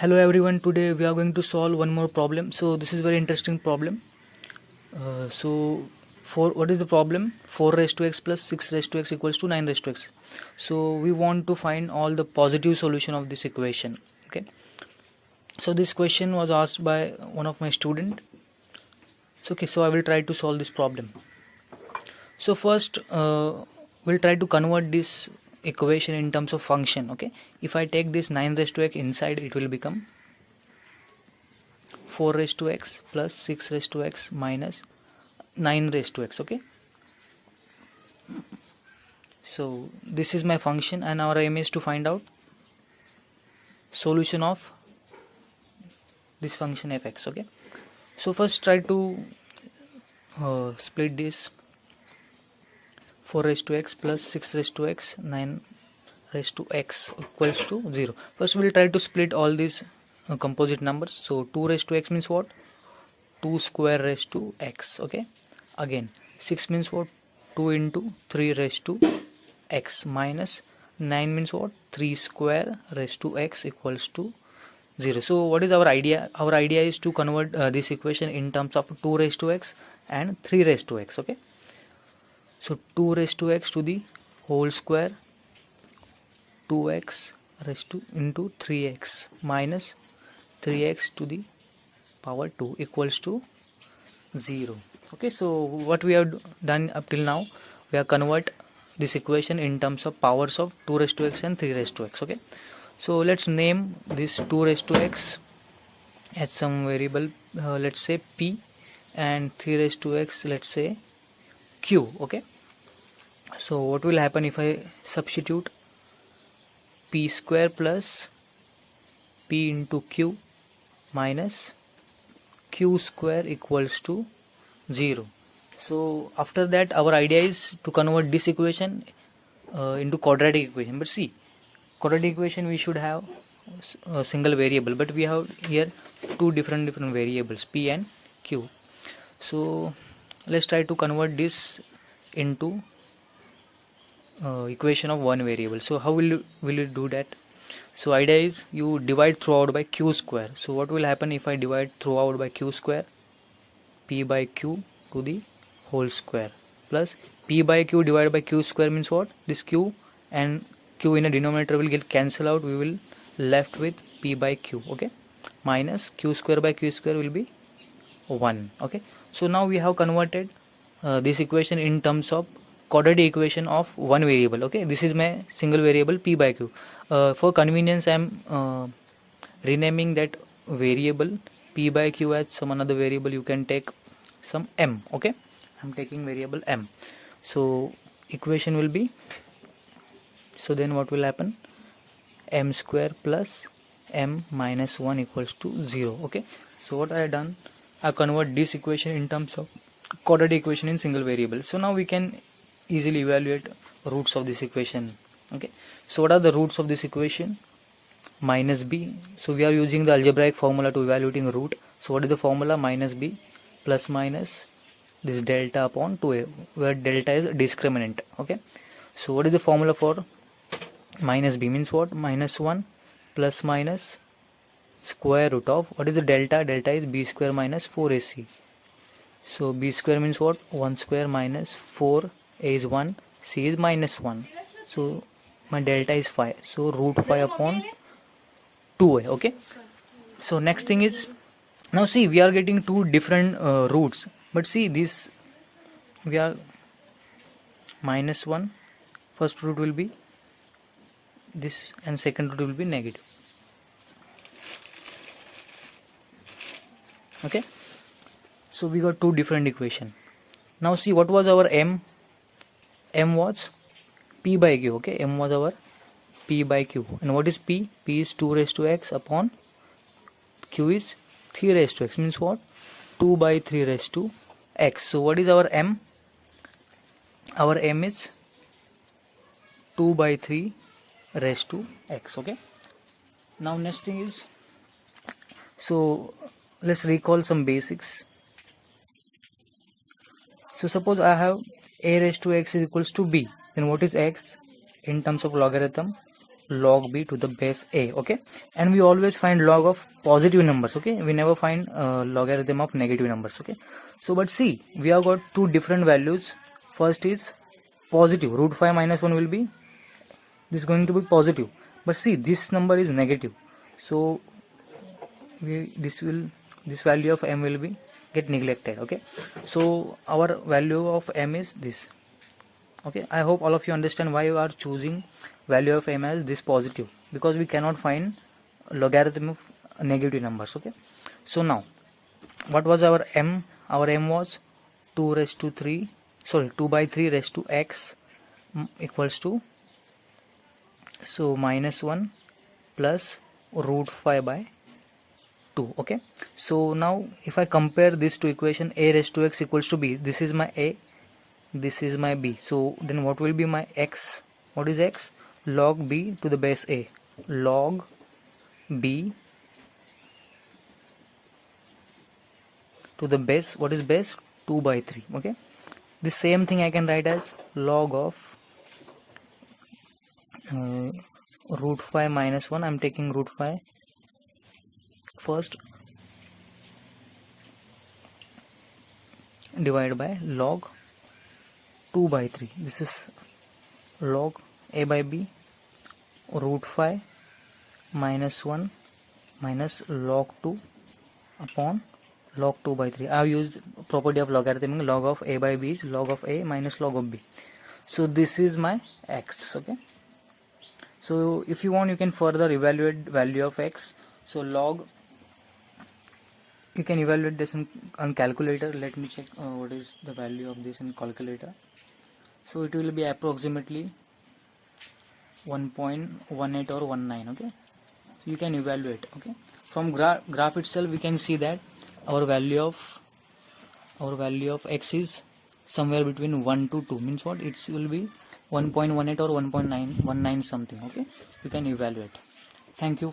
Hello everyone, today we are going to solve one more problem. So this is very interesting problem. For what is the problem? 4 raised to x plus 6 raised to x equals to 9 raised to x. So we want to find all the positive solution of this equation. Okay. So this question was asked by one of my student. So I will try to solve this problem. So first we'll try to convert this equation in terms of function. Okay. If I take this 9 raised to x inside, it will become 4 raised to x plus 6 raised to x minus 9 raised to x. Okay, so this is my function and our aim is to find out solution of this function fx. Okay, so first try to split this 4 raised to x plus 6 raised to x 9 raised to x equals to 0. First we'll try to split all these composite numbers. So 2 raised to x means what? 2 square raised to x. Okay, again 6 means what? 2 into 3 raised to x minus 9 means what? 3 square raised to x equals to 0. So what is our idea? Our idea is to convert this equation in terms of 2 raised to x and 3 raised to x. Okay, so 2 raised to x to the whole square 2x raised to into 3x minus 3x to the power 2 equals to 0. Okay, so what we have done up till now, we have convert this equation in terms of powers of 2 raised to x and 3 raised to x. Okay, so let's name this 2 raised to x as some variable, let's say p, and 3 raised to x, let's say q. Okay, so what will happen if I substitute p square plus p into q minus q square equals to 0. So after that our idea is to convert this equation into quadratic equation. But see, quadratic equation we should have a single variable, but we have here two different variables p and q. So let's try to convert this into equation of one variable. So how will you do that? So idea is you divide throughout by q square. So what will happen if I divide throughout by q square? P by q to the whole square plus p by q divided by q square means what? This q and q in a denominator will get cancel out. We will left with p by q. Okay, minus q square by q square will be 1. Okay, so now we have converted this equation in terms of quadratic equation of one variable. Okay, this is my single variable p by q. For convenience I am renaming that variable p by q as some another variable. You can take some m. Okay, I'm taking variable m. So equation will be, so then what will happen? M square plus m minus 1 equals to 0. Okay, so what I have done, I convert this equation in terms of quadratic equation in single variable. So now we can easily evaluate roots of this equation. Okay, so what are the roots of this equation? Minus b. So we are using the algebraic formula to evaluating root. So what is the formula? Minus b plus minus this delta upon 2a, where delta is discriminant. Okay, so what is the formula for minus b? Means what? Minus 1 plus minus square root of, what is the delta? Delta is b square minus 4ac. So b square means what? 1 square minus 4, a is 1, c is minus 1. So my delta is 5. So root 5 upon 2a. Okay, so next thing is, now see, we are getting two different roots, but see this, we are minus 1, first root will be this and second root will be negative. Okay, so we got two different equation. Now see, what was our m? M was p by q. Okay, m was our p by q. And what is p? P is 2 raised to x upon q is 3 raised to x. Means what? 2 by 3 raised to x. So what is our m? Our m is 2 by 3 raised to x. Okay, now next thing is, so let's recall some basics. So suppose I have a raised to x is equals to b, then what is x in terms of logarithm? log b to the base a. Okay, and we always find log of positive numbers. Okay, we never find logarithm of negative numbers. Okay, so but see, we have got two different values. First is positive, root 5 minus 1 will be, this is going to be positive, but see this number is negative, so this value of m will be get neglected. Okay, so our value of m is this. Okay, I hope all of you understand why you are choosing value of m as this positive, because we cannot find logarithm of negative numbers. Okay, so now what was our m? Our m was 2 raised to 3, sorry, 2 by 3 raised to x equals to, so minus 1 plus root 5 by 2. Okay, so now if I compare this to equation a raised to x equals to b, this is my a, this is my b, so then what will be my x? What is x? Log b to the base a, log b to the base, what is base? 2 by 3. Okay, the same thing I can write as log of root 5 minus 1. I'm taking root 5 first, divided by log 2 by 3. This is log a by b root 5 minus 1 minus log 2 upon log 2 by 3. I have used property of logarithm. Log of a by b is log of a minus log of b. So this is my x. Okay, so if you want, you can further evaluate value of x. So log, you can evaluate this on calculator. Let me check what is the value of this in calculator. So it will be approximately 1.18 or 19. Okay, so you can evaluate. Okay, from graph itself we can see that our value of x is somewhere between 1 to 2, means what, it will be 1.18 or 1.919 something. Okay, you can evaluate. Thank you.